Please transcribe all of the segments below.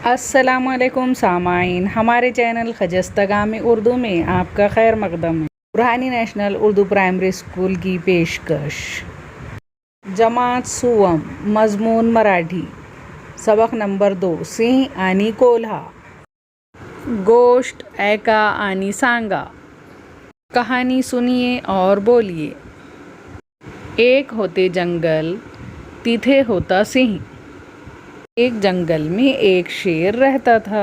अस्सलामुअलैकुम सामाइन, हमारे चैनल खजस्तगामी उर्दू में आपका खैर मकदम है। Burhani national Urdu primary school की पेशकश। जमात सुवम, मजमून मराठी, सबक नंबर 2, सिंह आणि कोल्हा। गोश्त ऐका आणि सांगा, कहानी सुनिए और बोलिए। एक होते जंगल, तिथे होता सिंह। एक जंगल में एक शेर रहता था।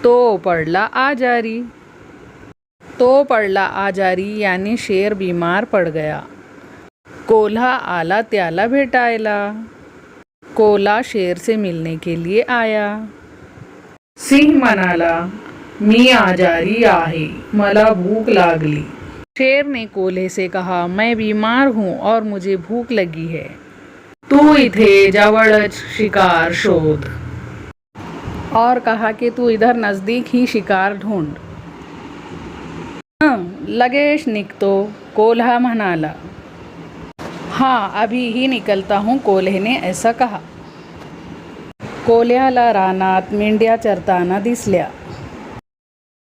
तो पडला आजारी यानी शेर बीमार पड़ गया। कोल्हा आला त्याला भेटायला। कोल्हा शेर से मिलने के लिए आया। सिंह म्हणाला, मी आजारी आहे, मला भूक लागली। शेर ने कोल्हे से कहा, मैं बीमार हूँ और मुझे भूख लगी है, तू इथे जवळच शिकार शोध। और कहा कि तू इधर नज़दीक ही शिकार ढूंढ। लगेच निघतो, कोल्हा म्हणाला। हाँ, अभी ही निकलता हूँ, कोल्हे ने ऐसा कहा। कोल्ह्याला रानात मेंढ्या चरताना दिसल्या।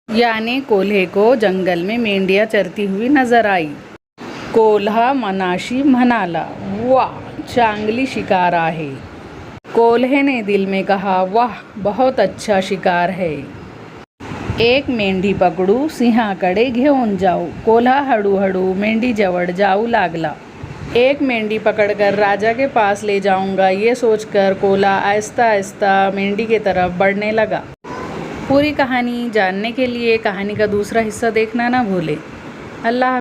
याने कोल्हे को जंगल में मेंढियाँ चरती हुई नजर आई। कोल्हा मनाशी म्हणाला, वाह, चांगली शिकार आहे। कोल्हे ने दिल में कहा, वाह, बहुत अच्छा शिकार है। एक मेंढी पकडू, सिंहाकडे घेऊन जाऊ। कोल्हा हळूहळू मेंढीजवळ जाऊ लागला। एक मेंढी पकड़कर राजा के पास ले जाऊंगा, ये सोचकर कोल्हा आहिस्ता आहिस्ता मेंढी की तरफ बढ़ने लगा। पूरी कहानी जानने के लिए कहानी का दूसरा हिस्सा देखना ना भूलें। अल्लाह।